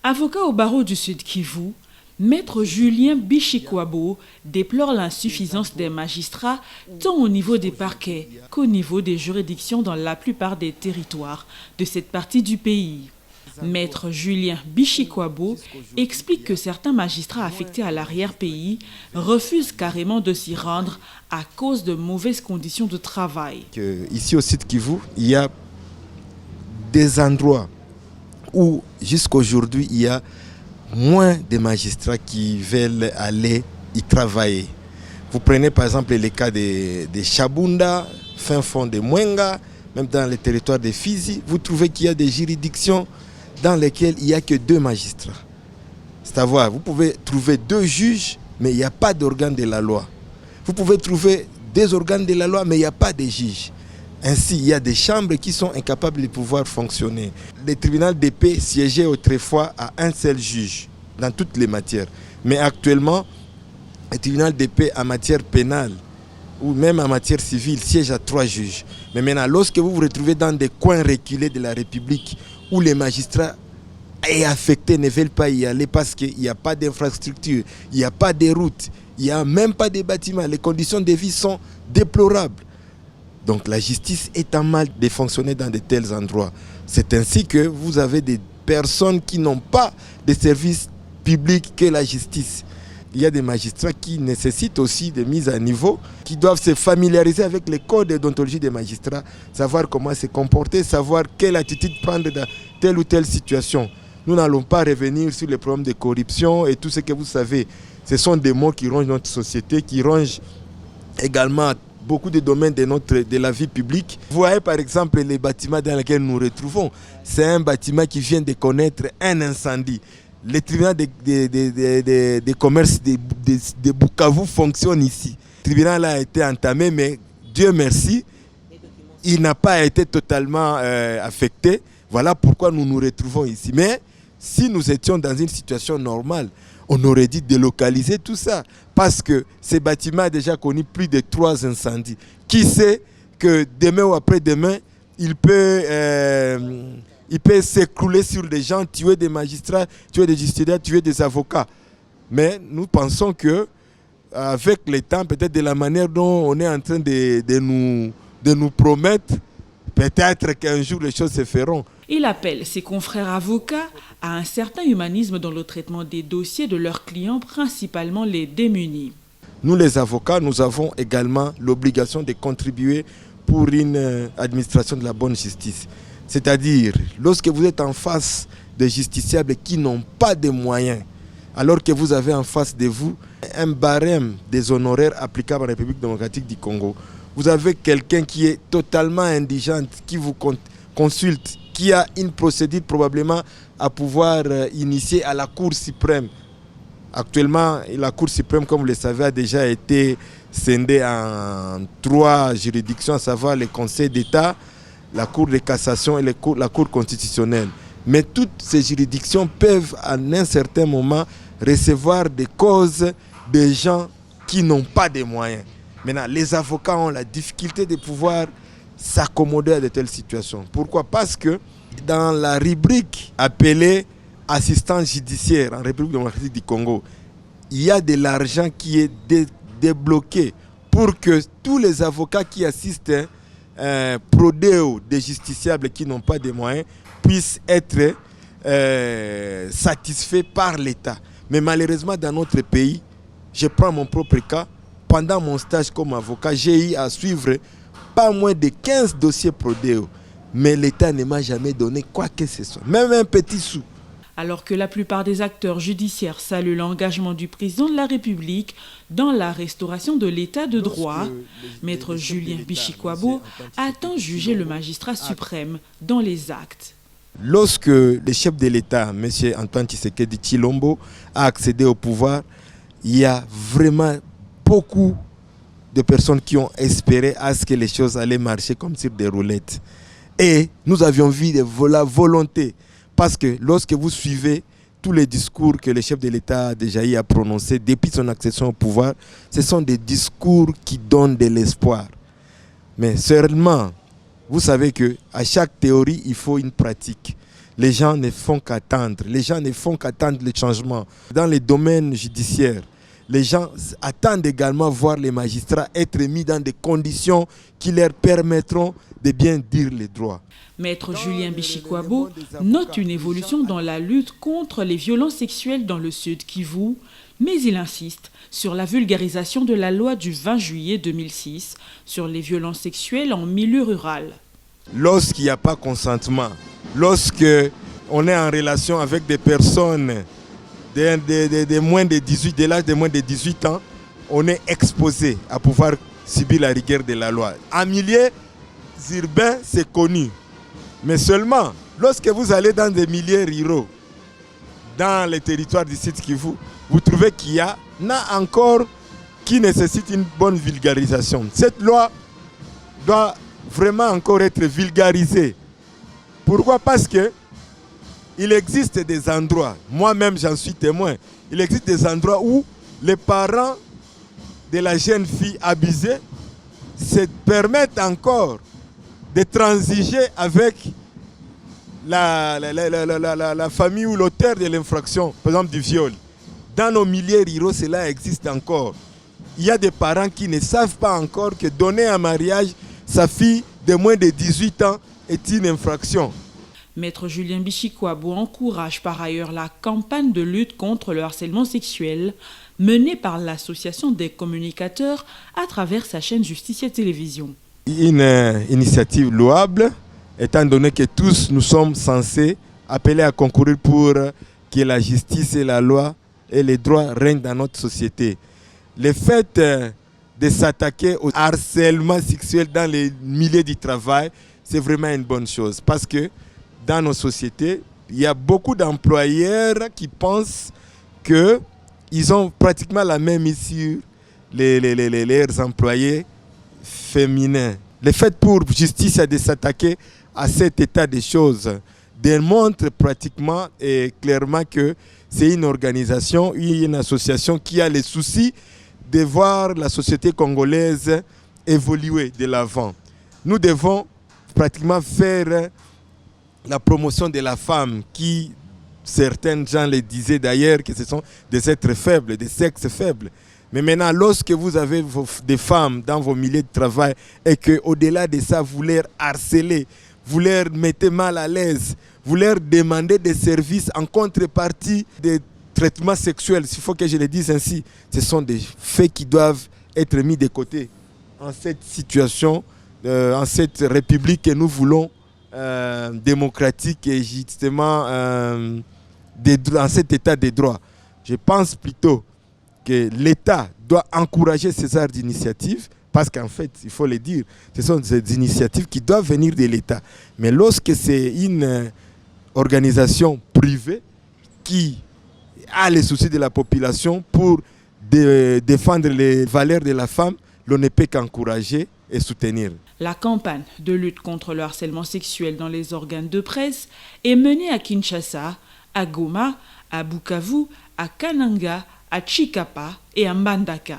Avocat au barreau du Sud Kivu, Maître Julien Bishikwabo déplore l'insuffisance des magistrats tant au niveau des parquets qu'au niveau des juridictions dans la plupart des territoires de cette partie du pays. Maître Julien Bishikwabo explique que certains magistrats affectés à l'arrière-pays refusent carrément de s'y rendre à cause de mauvaises conditions de travail. Ici au Sud Kivu, il y a des endroits où jusqu'aujourd'hui il y a moins de magistrats qui veulent aller y travailler. Vous prenez par exemple le cas de Chabunda, fin fond de Mwenga, même dans les territoires de Fizi, vous trouvez qu'il y a des juridictions dans lesquelles il n'y a que 2 magistrats. C'est-à-dire, vous pouvez trouver 2 juges, mais il n'y a pas d'organe de la loi. Vous pouvez trouver des organes de la loi, mais il n'y a pas de juges. Ainsi, il y a des chambres qui sont incapables de pouvoir fonctionner. Le tribunal de paix siégeait autrefois à un seul juge dans toutes les matières. Mais actuellement, le tribunal de paix en matière pénale ou même en matière civile siège à 3 juges. Mais maintenant, lorsque vous vous retrouvez dans des coins reculés de la République où les magistrats affectés ne veulent pas y aller parce qu'il n'y a pas d'infrastructure, il n'y a pas de routes, il n'y a même pas de bâtiments, les conditions de vie sont déplorables. Donc la justice est en mal de fonctionner dans de tels endroits. C'est ainsi que vous avez des personnes qui n'ont pas de services publics que la justice. Il y a des magistrats qui nécessitent aussi des mises à niveau, qui doivent se familiariser avec les codes de déontologie des magistrats, savoir comment se comporter, savoir quelle attitude prendre dans telle ou telle situation. Nous n'allons pas revenir sur les problèmes de corruption et tout ce que vous savez. Ce sont des mots qui rongent notre société, qui rongent également beaucoup de domaines de la vie publique. Vous voyez par exemple les bâtiments dans lesquels nous nous retrouvons. C'est un bâtiment qui vient de connaître un incendie. Le tribunal de commerce de Bukavu fonctionne ici. Le tribunal a été entamé, mais Dieu merci, il n'a pas été totalement affecté. Voilà pourquoi nous nous retrouvons ici. Mais si nous étions dans une situation normale, on aurait dû délocaliser tout ça. Parce que ce bâtiment a déjà connu plus de 3 incendies. Qui sait que demain ou après-demain, il peut s'écrouler sur des gens, tuer des magistrats, tuer des justiciables, tuer des avocats. Mais nous pensons que avec le temps, peut-être de la manière dont on est en train de nous promettre, peut-être qu'un jour les choses se feront. Il appelle ses confrères avocats à un certain humanisme dans le traitement des dossiers de leurs clients, principalement les démunis. Nous les avocats, nous avons également l'obligation de contribuer pour une administration de la bonne justice. C'est-à-dire, lorsque vous êtes en face de justiciables qui n'ont pas de moyens, alors que vous avez en face de vous un barème des honoraires applicables à la République démocratique du Congo, vous avez quelqu'un qui est totalement indigent, qui vous consulte, qui a une procédure probablement à pouvoir initier à la Cour suprême. Actuellement, la Cour suprême, comme vous le savez, a déjà été scindée en 3 juridictions, à savoir le Conseil d'État, la Cour de cassation et la Cour constitutionnelle. Mais toutes ces juridictions peuvent, à un certain moment, recevoir des causes des gens qui n'ont pas de moyens. Maintenant, les avocats ont la difficulté de pouvoir s'accommoder à de telles situations. Pourquoi? Parce que dans la rubrique appelée assistance judiciaire en République démocratique du Congo, il y a de l'argent qui est débloqué pour que tous les avocats qui assistent prodéo des justiciables qui n'ont pas de moyens puissent être satisfaits par l'État. Mais malheureusement, dans notre pays, je prends mon propre cas, pendant mon stage comme avocat, j'ai eu à suivre pas moins de 15 dossiers prodéo. Mais l'État ne m'a jamais donné quoi que ce soit, même un petit sou. Alors que la plupart des acteurs judiciaires saluent l'engagement du président de la République dans la restauration de l'état de droit, Maître Julien Bishikwabo attend juger le magistrat suprême dans les actes. Lorsque le chef de l'État, M. Antoine Tshisekedi Tshilombo, a accédé au pouvoir, il y a vraiment beaucoup de personnes qui ont espéré à ce que les choses allaient marcher comme sur des roulettes. Et nous avions vu la volonté. Parce que lorsque vous suivez tous les discours que le chef de l'État a prononcés depuis son accession au pouvoir, ce sont des discours qui donnent de l'espoir. Mais seulement, vous savez qu'à chaque théorie, il faut une pratique. les gens ne font qu'attendre. Les gens ne font qu'attendre le changement. Dans les domaines judiciaires, les gens attendent également voir les magistrats être mis dans des conditions qui leur permettront de bien dire les droits. Maître Julien Bichikwabo note une évolution dans la lutte contre les violences sexuelles dans le Sud Kivu, mais il insiste sur la vulgarisation de la loi du 20 juillet 2006 sur les violences sexuelles en milieu rural. Lorsqu'il n'y a pas consentement, lorsque on est en relation avec des personnes de moins de 18, de l'âge de moins de 18 ans, on est exposé à pouvoir subir la rigueur de la loi. En milieu urbain, c'est connu. Mais seulement, lorsque vous allez dans des milieux ruraux, dans les territoires du Sud Kivu, vous trouvez qu'il y a encore qui nécessite une bonne vulgarisation. Cette loi doit vraiment encore être vulgarisée. Pourquoi? Parce que il existe des endroits, moi-même j'en suis témoin, il existe des endroits où les parents de la jeune fille abusée se permettent encore de transiger avec la famille ou l'auteur de l'infraction, par exemple du viol. Dans nos milieux ruraux, cela existe encore. Il y a des parents qui ne savent pas encore que donner en mariage sa fille de moins de 18 ans est une infraction. Maître Julien Bichikwabo encourage par ailleurs la campagne de lutte contre le harcèlement sexuel menée par l'Association des communicateurs à travers sa chaîne Justice et Télévision. Une initiative louable, étant donné que tous nous sommes censés appeler à concourir pour que la justice et la loi et les droits règnent dans notre société. Le fait de s'attaquer au harcèlement sexuel dans les milieux du travail, c'est vraiment une bonne chose parce que dans nos sociétés, il y a beaucoup d'employeurs qui pensent qu'ils ont pratiquement la même mise sur leurs employés féminins. Le fait pour justice de s'attaquer à cet état de choses démontre pratiquement et clairement que c'est une organisation, une association qui a le souci de voir la société congolaise évoluer de l'avant. Nous devons pratiquement faire la promotion de la femme qui, certains gens le disaient d'ailleurs, que ce sont des êtres faibles, des sexes faibles. Mais maintenant, lorsque vous avez des femmes dans vos milieux de travail et qu'au-delà de ça, vous les harcelez, vous les mettez mal à l'aise, vous leur demandez des services en contrepartie des traitements sexuels, s'il faut que je le dise ainsi, ce sont des faits qui doivent être mis de côté en cette situation, en cette république que nous voulons démocratique et justement dans cet état de droit. Je pense plutôt que l'État doit encourager ces genres d'initiatives parce qu'en fait, il faut le dire, ce sont des initiatives qui doivent venir de l'État. Mais lorsque c'est une organisation privée qui a les soucis de la population pour défendre les valeurs de la femme, l'on ne peut qu'encourager et soutenir. La campagne de lutte contre le harcèlement sexuel dans les organes de presse est menée à Kinshasa, à Goma, à Bukavu, à Kananga, à Chikapa et à Mbandaka.